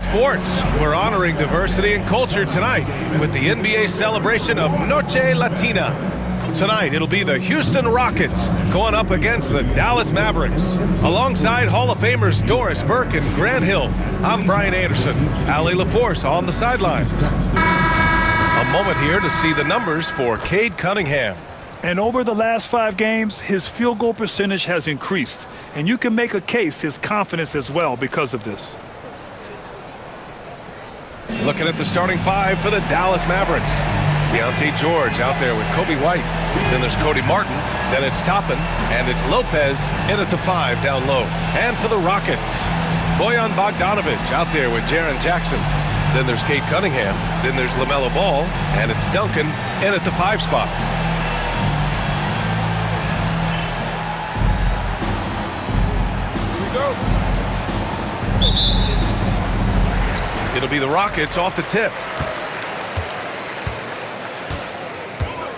sports. We're honoring diversity and culture tonight with the NBA celebration of Noche Latina. Tonight, it'll be the Houston Rockets going up against the Dallas Mavericks. Alongside Hall of Famers Doris Burke and Grant Hill, I'm Brian Anderson. Allie LaForce on the sidelines. A moment here to see the numbers for Cade Cunningham. And over the last 5 games, his field goal percentage has increased. And you can make a case his confidence as well because of this. Looking at the starting 5 for the Dallas Mavericks. Deontay George out there with Kobe White. Then there's Cody Martin. Then it's Toppin. And it's Lopez in at the 5 down low. And for the Rockets, Bojan Bogdanovic out there with Jaren Jackson. Then there's Cade Cunningham. Then there's LaMelo Ball. And it's Duncan in at the 5 spot. It'll be the Rockets off the tip.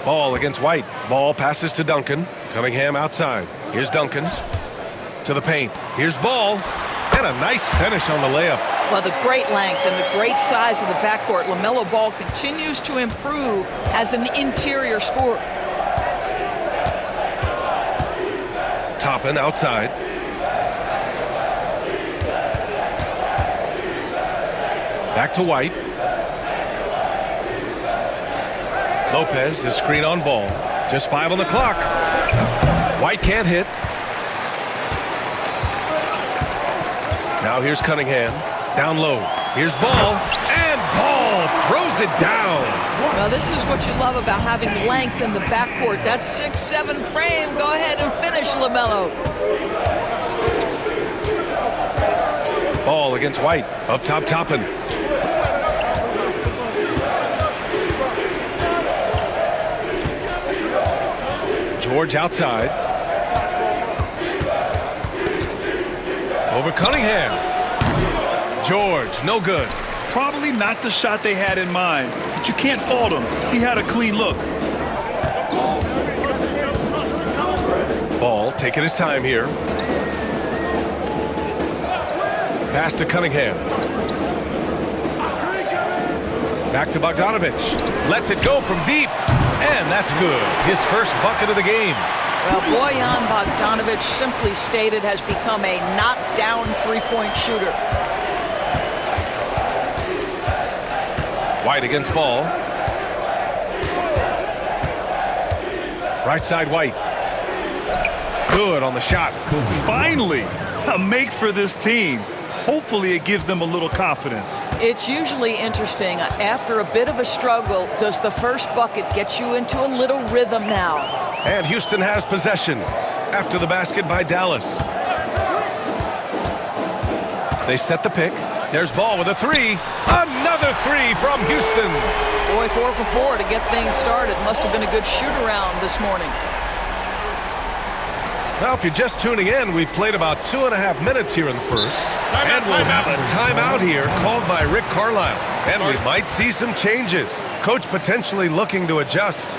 Ball against White. Ball passes to Duncan. Cunningham outside. Here's Duncan to the paint. Here's Ball. And a nice finish on the layup. Well, the great length and the great size of the backcourt. LaMelo Ball continues to improve as an interior scorer. Toppin outside. Back to White. Lopez, the screen on Ball. Just 5 on the clock. White can't hit. Now here's Cunningham. Down low. Here's Ball. And Ball throws it down. Well, this is what you love about having length in the backcourt. That 6'7" frame. Go ahead and finish, LaMelo. Ball against White. Up top, Toppin. George outside. Over Cunningham. George, no good. Probably not the shot they had in mind, but you can't fault him. He had a clean look. Ball taking his time here. Pass to Cunningham. Back to Bogdanovic. Lets it go from deep. And that's good. His first bucket of the game. Well, Bojan Bogdanovic, simply stated, has become a knockdown three-point shooter. White against Ball. Right side White. Good on the shot. Finally, a make for this team. Hopefully it gives them a little confidence. It's usually interesting. After a bit of a struggle, does the first bucket get you into a little rhythm now? And Houston has possession after the basket by Dallas. They set the pick. There's Ball with a 3. Another 3 from Houston. Boy, 4 for 4 to get things started. Must have been a good shoot-around this morning. Well, if you're just tuning in, we've played about 2.5 minutes here in the first. And we'll have a timeout here called by Rick Carlisle. And we might see some changes. Coach potentially looking to adjust.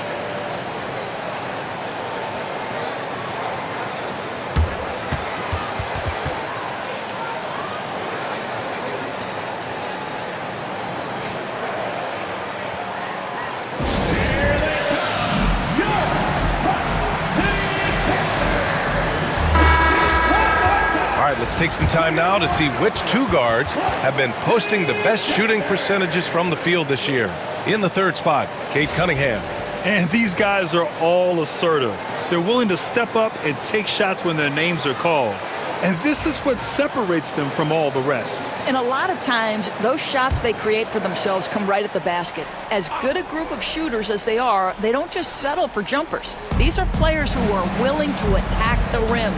Let's take some time now to see which 2 guards have been posting the best shooting percentages from the field this year. In the 3rd spot, Cade Cunningham. And these guys are all assertive. They're willing to step up and take shots when their names are called. And this is what separates them from all the rest. And a lot of times, those shots they create for themselves come right at the basket. As good a group of shooters as they are, they don't just settle for jumpers. These are players who are willing to attack the rim.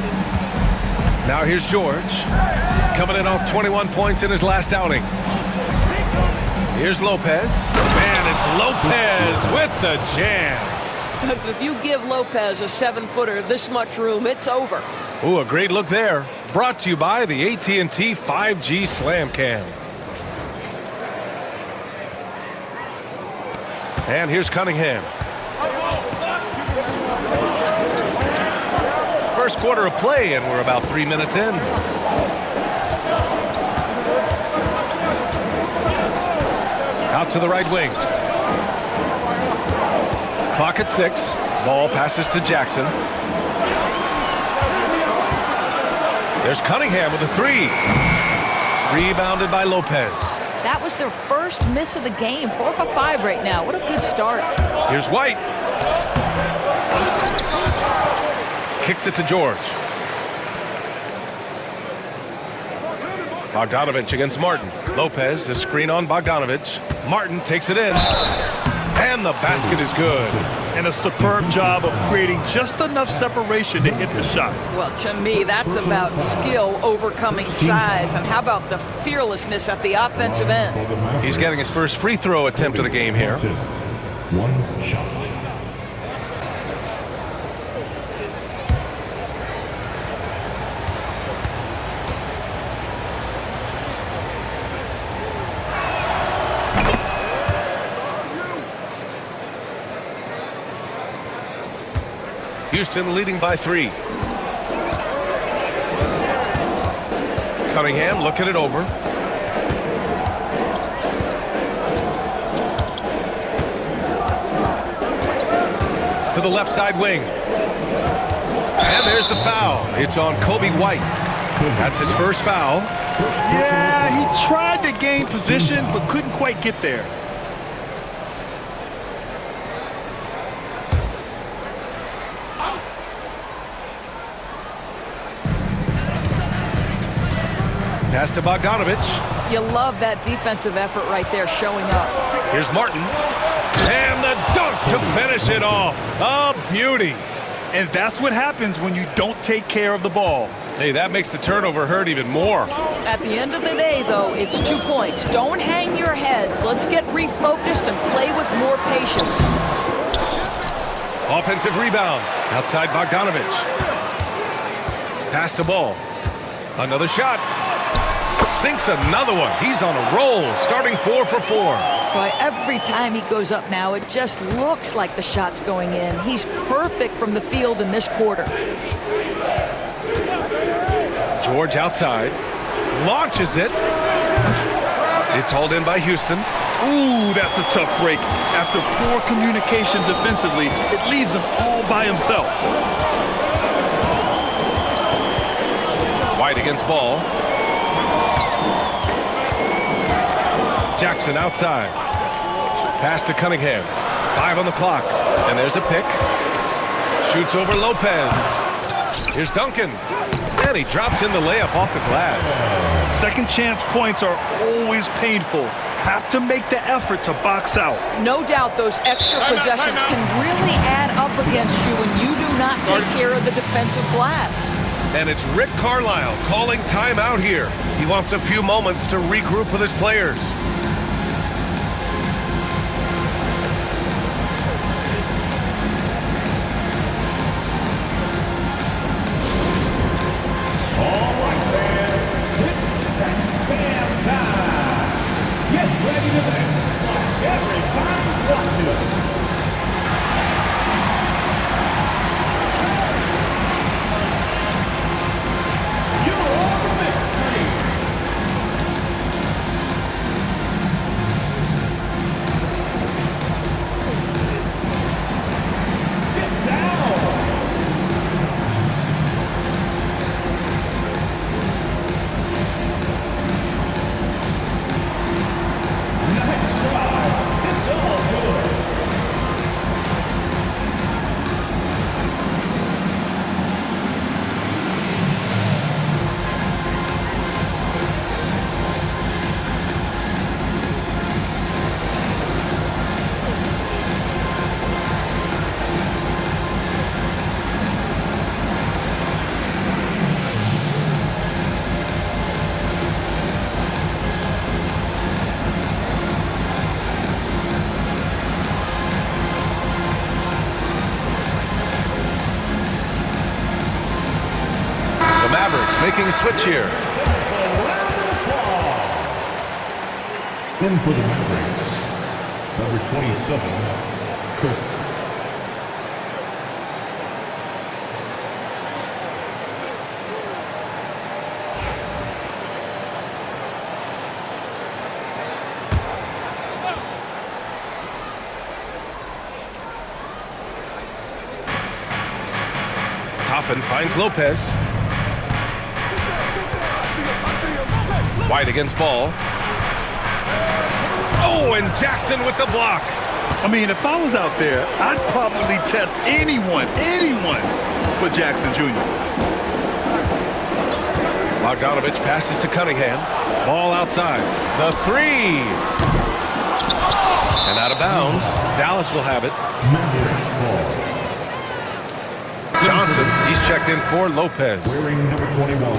Now here's George, coming in off 21 points in his last outing. Here's Lopez, and it's Lopez with the jam. If you give Lopez a 7-footer this much room, it's over. Ooh, a great look there. Brought to you by the AT&T 5G Slam Cam. And here's Cunningham. First quarter of play, and we're about 3 minutes in. Out to the right wing. Clock at 6. Ball passes to Jackson. There's Cunningham with a 3. Rebounded by Lopez. That was their first miss of the game. 4 for 5 right now. What a good start. Here's White. Kicks it to George. Bogdanovich against Martin. Lopez, the screen on Bogdanovich. Martin takes it in. And the basket is good. And a superb job of creating just enough separation to hit the shot. Well, to me, that's about skill overcoming size. And how about the fearlessness at the offensive end? He's getting his first free throw attempt of the game here. 1 shot. Houston leading by 3. Cunningham looking it over. To the left side wing. And there's the foul. It's on Kobe White. That's his first foul. Yeah, he tried to gain position, but couldn't quite get there. Pass to Bogdanovich. You love that defensive effort right there showing up. Here's Martin. And the dunk to finish it off. A beauty. And that's what happens when you don't take care of the ball. Hey, that makes the turnover hurt even more. At the end of the day, though, it's 2 points. Don't hang your heads. Let's get refocused and play with more patience. Offensive rebound. Outside Bogdanovich. Pass to Ball. Another shot. Sinks another one. He's on a roll, starting 4 for 4. Boy, every time he goes up now, it just looks like the shot's going in. He's perfect from the field in this quarter. George outside. Launches it. It's hauled in by Houston. Ooh, that's a tough break. After poor communication defensively, it leaves him all by himself. White against Ball. Jackson outside. Pass to Cunningham. 5 on the clock. And there's a pick. Shoots over Lopez. Here's Duncan. And he drops in the layup off the glass. Second chance points are always painful. Have to make the effort to box out. No doubt those extra possessions can really add up against you when you do not take care of the defensive glass. And it's Rick Carlisle calling timeout here. He wants a few moments to regroup with his players. Mavericks making a switch here. In for the Mavericks, number 27, Chris. Toppin finds Lopez. White against Ball. Oh, and Jackson with the block. I mean, if I was out there, I'd probably test anyone but Jackson Jr. Bogdanovich passes to Cunningham. Ball outside. The three. And out of bounds. Dallas will have it. Johnson, he's checked in for Lopez. Wearing number 21,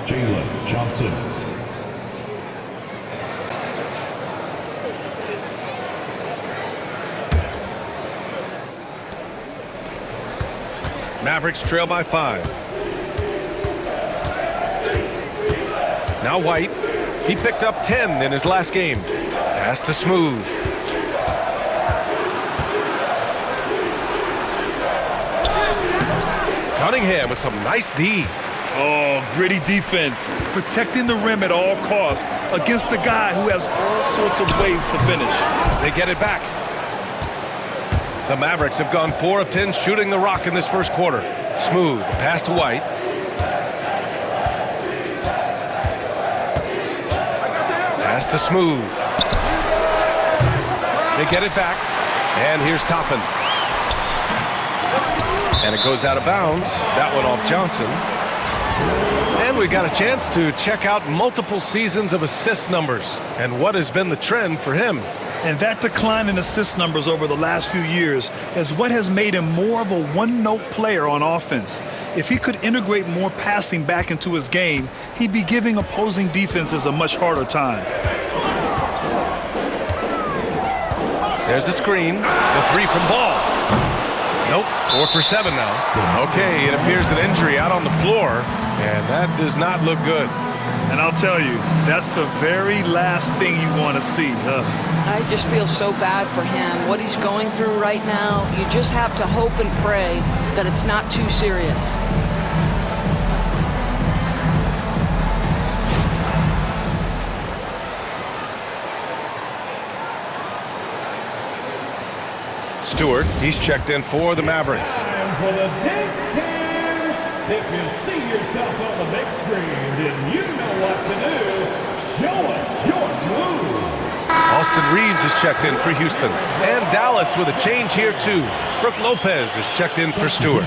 Jalen Johnson. Mavericks trail by 5. Now White. He picked up 10 in his last game. Pass to Smooth. Cunningham with some nice D. Oh, gritty defense. Protecting the rim at all costs against a guy who has all sorts of ways to finish. They get it back. The Mavericks have gone 4 of 10 shooting the rock in this first quarter. Smooth. Pass to White. Pass to Smooth. They get it back. And here's Toppin. And it goes out of bounds. That one off Johnson. And we got a chance to check out multiple seasons of assist numbers and what has been the trend for him. And that decline in assist numbers over the last few years is what has made him more of a one-note player on offense. If he could integrate more passing back into his game, he'd be giving opposing defenses a much harder time. There's a screen. The three from Ball. Nope, 4 for 7 now. Okay, it appears an injury out on the floor, and that does not look good. And I'll tell you, that's the very last thing you want to see. I just feel so bad for him. What he's going through right now, you just have to hope and pray that it's not too serious. Stewart, he's checked in for the Mavericks. Time for the dance cam. If you see yourself on the big screen, then you know what to do. Show us your move. Austin Reeves is checked in for Houston. And Dallas with a change here too. Brook Lopez is checked in for Stewart.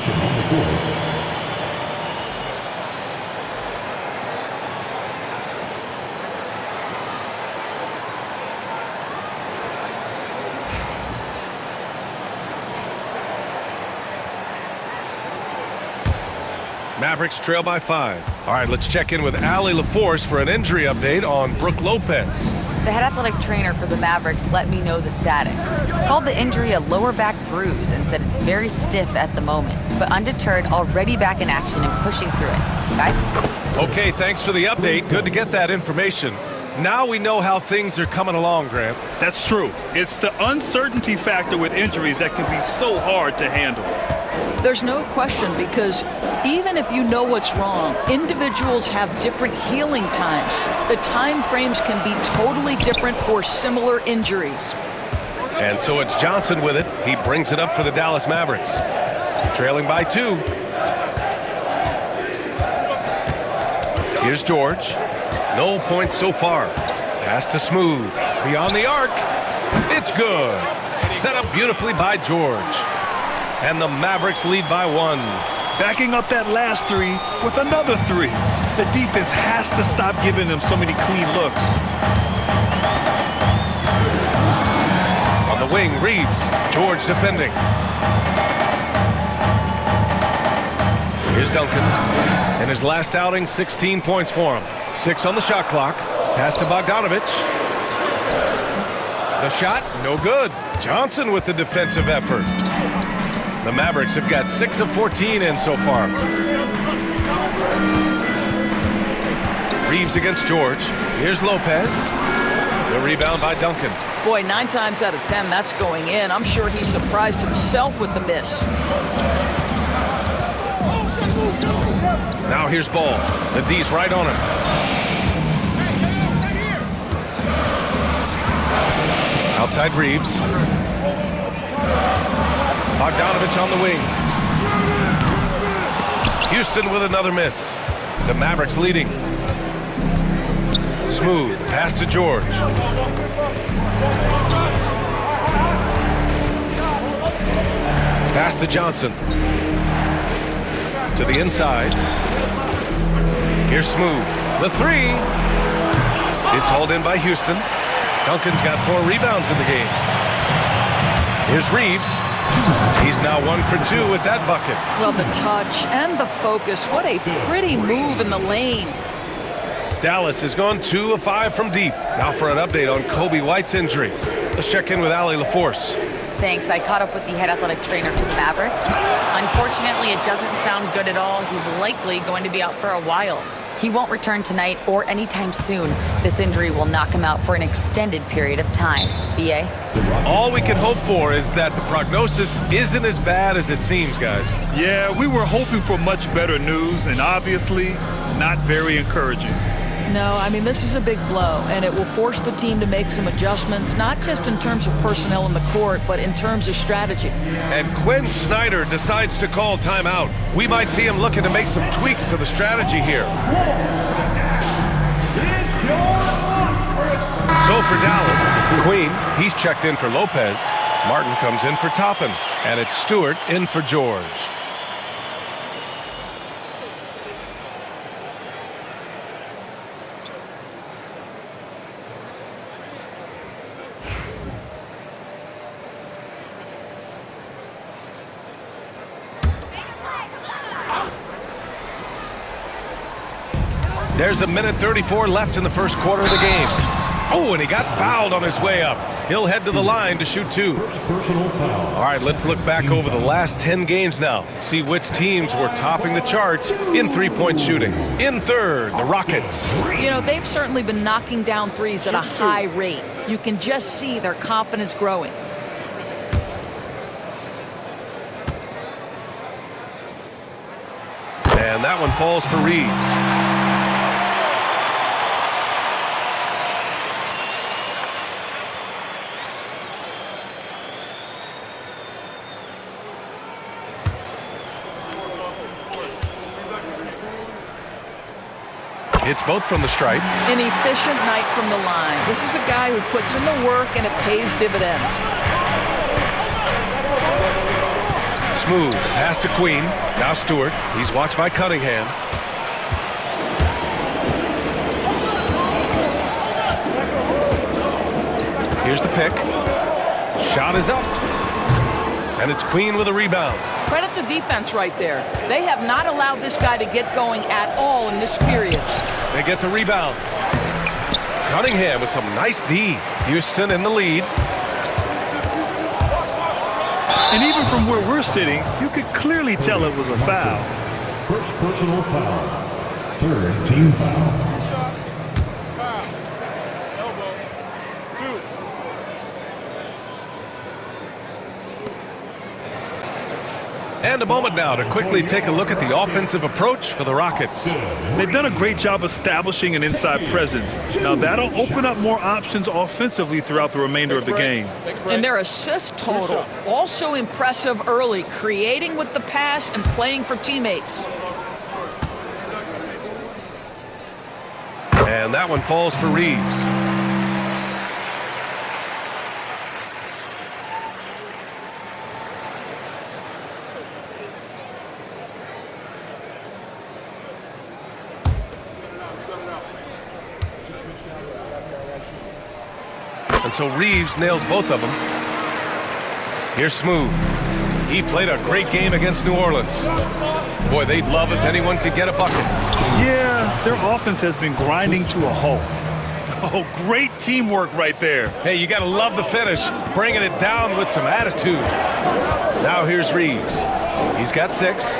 Mavericks trail by 5. All right, let's check in with Allie LaForce for an injury update on Brook Lopez. The head athletic trainer for the Mavericks let me know the status. Called the injury a lower back bruise and said it's very stiff at the moment, but undeterred, already back in action and pushing through it. Guys? Okay, thanks for the update. Good to get that information. Now we know how things are coming along, Grant. That's true. It's the uncertainty factor with injuries that can be so hard to handle. There's no question, because even if you know what's wrong, individuals have different healing times. The time frames can be totally different for similar injuries. And so it's Johnson with it. He brings it up for the Dallas Mavericks. Trailing by 2. Here's George. No points so far. Pass to Smooth. Beyond the arc. It's good. Set up beautifully by George. And the Mavericks lead by 1. Backing up that last 3 with another 3. The defense has to stop giving them so many clean looks. On the wing, Reeves. George defending. Here's Duncan. In his last outing, 16 points for him. 6 on the shot clock. Pass to Bogdanovich. The shot, no good. Johnson with the defensive effort. The Mavericks have got 6 of 14 in so far. Reeves against George. Here's Lopez. The rebound by Duncan. Boy, 9 times out of 10, that's going in. I'm sure he surprised himself with the miss. Now here's Ball. The D's right on him. Outside Reeves. Bogdanovich on the wing. Houston with another miss. The Mavericks leading. Smooth pass to George. Pass to Johnson. To the inside. Here's Smooth. The three. It's hauled in by Houston. Duncan's got 4 rebounds in the game. Here's Reeves. He's now 1 for 2 with that bucket. Well, the touch and the focus. What a pretty move in the lane. Dallas has gone 2 of 5 from deep. Now for an update on Kobe White's injury. Let's check in with Allie LaForce. Thanks. I caught up with the head athletic trainer for the Mavericks. Unfortunately, it doesn't sound good at all. He's likely going to be out for a while. He won't return tonight or anytime soon. This injury will knock him out for an extended period of time. B.A.? All we can hope for is that the prognosis isn't as bad as it seems, guys. Yeah, we were hoping for much better news, and obviously not very encouraging. No, I mean, this is a big blow, and it will force the team to make some adjustments, not just in terms of personnel in the court, but in terms of strategy. And Quinn Snyder decides to call timeout. We might see him looking to make some tweaks to the strategy here. So for Dallas, Queen, he's checked in for Lopez. Martin comes in for Toppin, and it's Stewart in for George. There's 1:34 left in the first quarter of the game. Oh, and he got fouled on his way up. He'll head to the line to shoot 2. Personal foul. All right, let's look back over the last 10 games now. See which teams were topping the charts in three-point shooting. In third, the Rockets. You know, they've certainly been knocking down threes at a high rate. You can just see their confidence growing. And that one falls for Reeves. It's both from the stripe. An efficient night from the line. This is a guy who puts in the work and it pays dividends. Smooth pass to Queen. Now Stewart. He's watched by Cunningham. Here's the pick. Shot is up. And it's Queen with a rebound. Credit the defense right there. They have not allowed this guy to get going at all in this period. They get the rebound. Cunningham with some nice D. Houston in the lead. And even from where we're sitting, you could clearly tell it was a foul. First personal foul. Third team foul. And a moment now to quickly take a look at the offensive approach for the Rockets. They've done a great job establishing an inside presence. Now that'll open up more options offensively throughout the remainder of the game. And their assist total, also impressive early, creating with the pass and playing for teammates. And that one falls for Reeves. And so Reeves nails both of them. Here's Smooth. He played a great game against New Orleans. Boy, they'd love if anyone could get a bucket. Yeah, their offense has been grinding to a halt. Oh, great teamwork right there. Hey, you got to love the finish, bringing it down with some attitude. Now here's Reeves. He's got 6.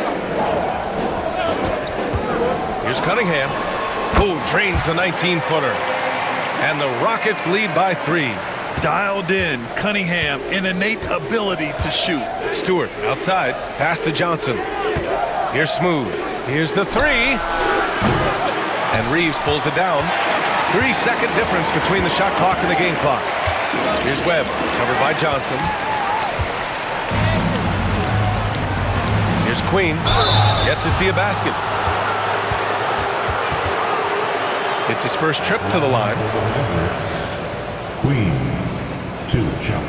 Here's Cunningham. Oh, drains the 19-footer. And the Rockets lead by 3. Dialed in, Cunningham, an innate ability to shoot. Stewart outside, pass to Johnson. Here's Smooth. Here's the 3. And Reeves pulls it down. 3-second difference between the shot clock and the game clock. Here's Webb, covered by Johnson. Here's Queen. Yet to see a basket. It's his first trip to the line. Queen, 2 shots.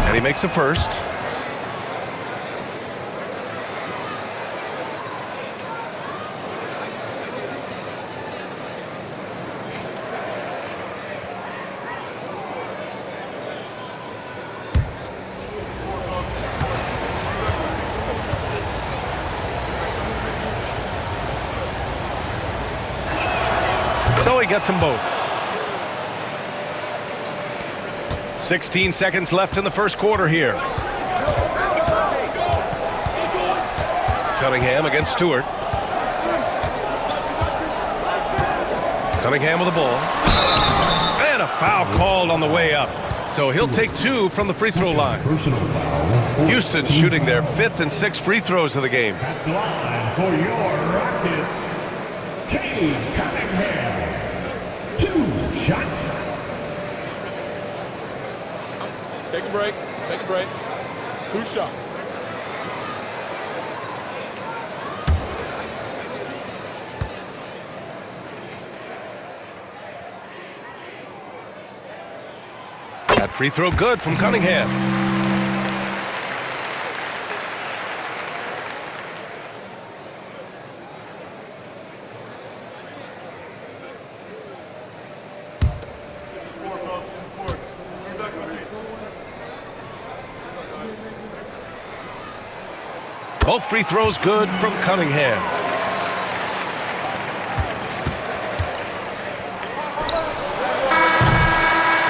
And he makes the first. So he gets them both. 16 seconds left in the first quarter here. Cunningham against Stewart. Cunningham with the ball. And a foul called on the way up. So he'll take 2 from the free throw line. Houston shooting their 5th and 6th free throws of the game. At the line for your Rockets, Cade Cunningham. 2 shots. Take a break. Take a break. 2 shots. That free throw good from Cunningham. Both free throws good from Cunningham.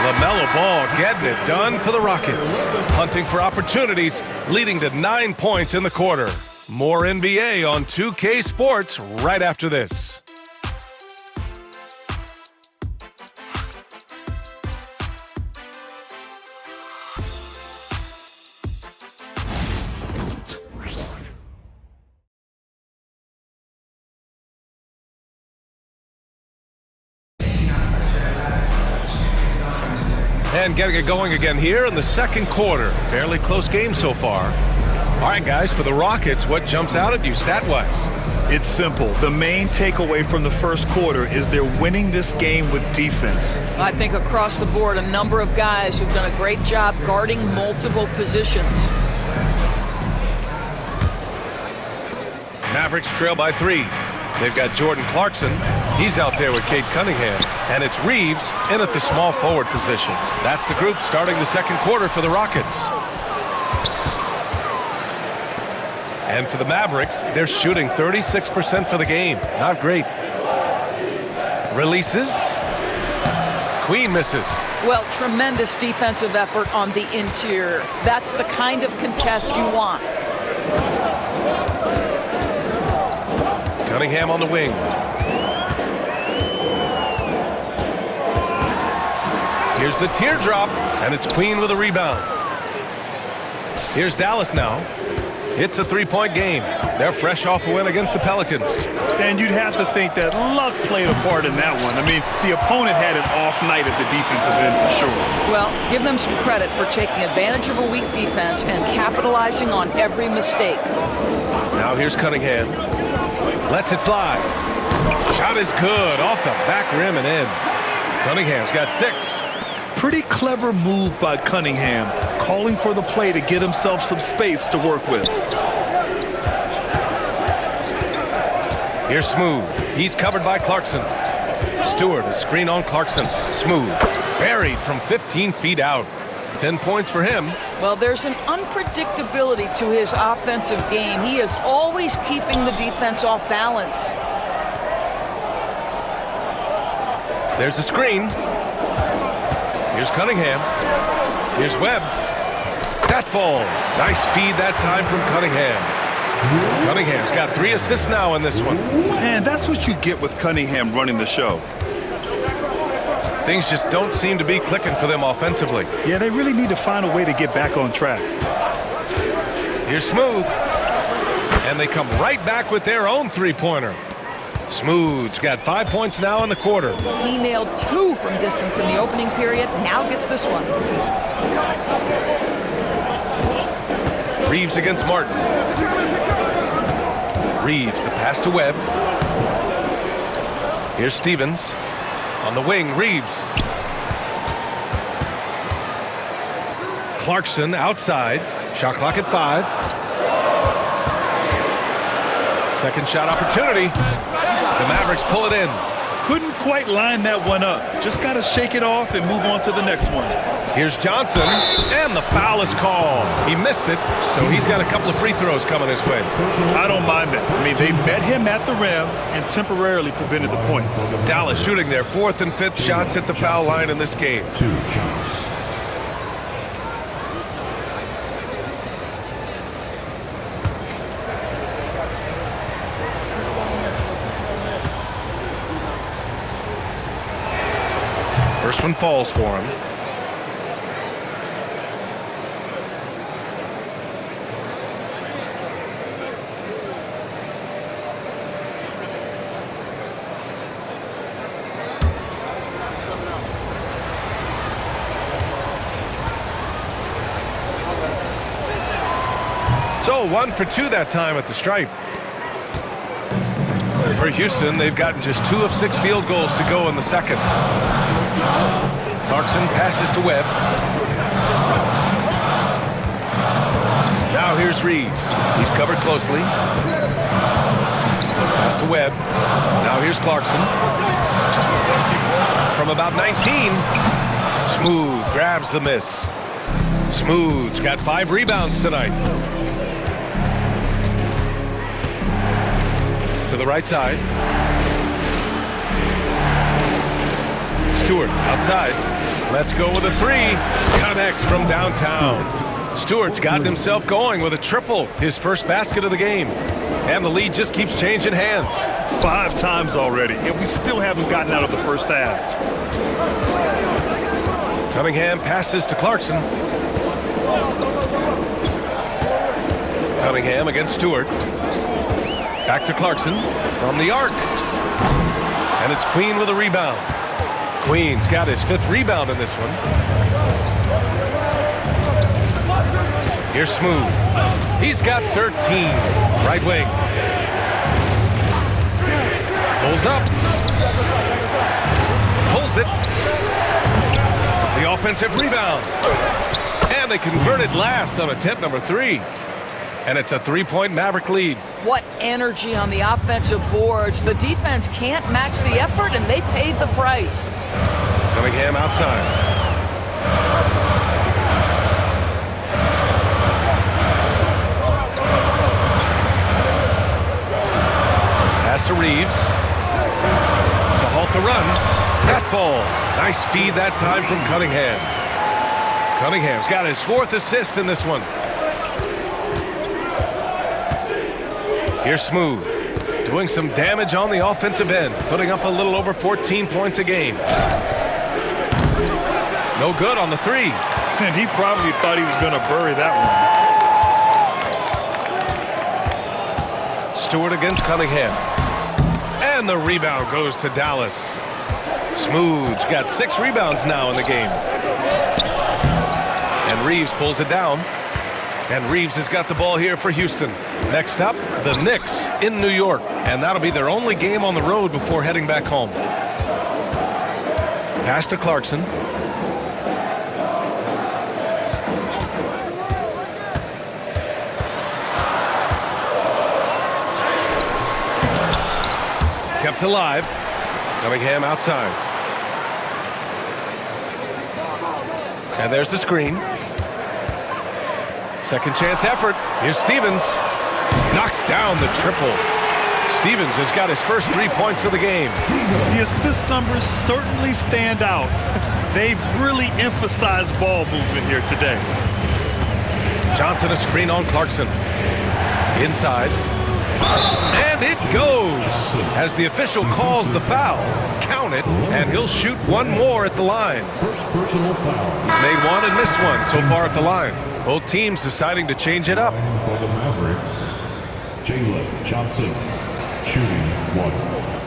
LaMelo Ball getting it done for the Rockets. Hunting for opportunities, leading to 9 points in the quarter. More NBA on 2K Sports right after this. And getting it going again here in the second quarter. Fairly close game so far. All right, guys, for the Rockets, what jumps out at you stat-wise? It's simple. The main takeaway from the first quarter is they're winning this game with defense. I think across the board, a number of guys who've done a great job guarding multiple positions. Mavericks trail by 3. They've got Jordan Clarkson. He's out there with Cade Cunningham. And it's Reeves in at the small forward position. That's the group starting the second quarter for the Rockets. And for the Mavericks, they're shooting 36% for the game. Not great. Releases. Queen misses. Well, tremendous defensive effort on the interior. That's the kind of contest you want. Cunningham on the wing. Here's the teardrop, and it's Queen with a rebound. Here's Dallas now. It's a 3-point game. They're fresh off a win against the Pelicans. And you'd have to think that luck played a part in that one. I mean, the opponent had an off night at the defensive end for sure. Well, give them some credit for taking advantage of a weak defense and capitalizing on every mistake. Now here's Cunningham. Lets it fly. Shot is good. Off the back rim and in. Cunningham's got 6. Pretty clever move by Cunningham, calling for the play to get himself some space to work with. Here's Smooth. He's covered by Clarkson. Stewart, a screen on Clarkson. Smooth. Buried from 15 feet out. 10 points for him. Well, there's an unpredictability to his offensive game. He is always keeping the defense off balance. There's a screen. Here's Cunningham. Here's Webb. That falls. Nice feed that time from Cunningham. Cunningham's got 3 assists now in this one. And that's what you get with Cunningham running the show. Things just don't seem to be clicking for them offensively. Yeah, they really need to find a way to get back on track. Here's Smooth. And they come right back with their own three-pointer. Smooth's got 5 points now in the quarter. He nailed 2 from distance in the opening period. Now gets this one. Reeves against Martin. Reeves, the pass to Webb. Here's Stevens. On the wing, Reeves. Clarkson outside. Shot clock at 5. Second shot opportunity. The Mavericks pull it in. Couldn't quite line that one up. Just got to shake it off and move on to the next one. Here's Johnson, and the foul is called. He missed it, so he's got a couple of free throws coming his way. I don't mind that. I mean, they met him at the rim and temporarily prevented the points. Dallas shooting their 4th and 5th shots at the foul line in this game. 2 shots. First one falls for him. So 1 for 2 that time at the stripe. For Houston, they've gotten just 2 of 6 field goals to go in the second. Clarkson passes to Webb. Now here's Reeves. He's covered closely. Pass to Webb. Now here's Clarkson. From about 19. Smooth grabs the miss. Smooth's got 5 rebounds tonight. To the right side. Stewart outside. Let's go with a 3. Connects from downtown. Stewart's gotten himself going with a triple, his first basket of the game. And the lead just keeps changing hands. 5 times already, and we still haven't gotten out of the first half. Cunningham passes to Clarkson. Cunningham against Stewart. Back to Clarkson from the arc. And it's Queen with a rebound. Queen's got his 5th rebound in this one. Here's Smooth. He's got 13. Right wing. Pulls up. Pulls it. The offensive rebound. And they converted last on attempt number 3. And it's a 3-point Maverick lead. What energy on the offensive boards. The defense can't match the effort, and they paid the price. Cunningham outside. Pass to Reeves. To halt the run. That falls. Nice feed that time from Cunningham. Cunningham's got his 4th assist in this one. Here's Smooth, doing some damage on the offensive end, putting up a little over 14 points a game. No good on the 3. And he probably thought he was going to bury that one. Stewart against Cunningham. And the rebound goes to Dallas. Smooth's got 6 rebounds now in the game. And Reeves pulls it down. And Reeves has got the ball here for Houston. Next up, the Knicks in New York. And that'll be their only game on the road before heading back home. Pass to Clarkson. Kept alive. Cunningham outside. And there's the screen. Second chance effort. Here's Stevens. Knocks down the triple. Stevens has got his first 3 points of the game. The assist numbers certainly stand out. They've really emphasized ball movement here today. Johnson a screen on Clarkson. Inside. And it goes. As the official calls the foul, count it, and he'll shoot one more at the line. First personal foul. He's made one and missed one so far at the line. Both teams deciding to change it up. For the Mavericks, Jalen Johnson, shooting one.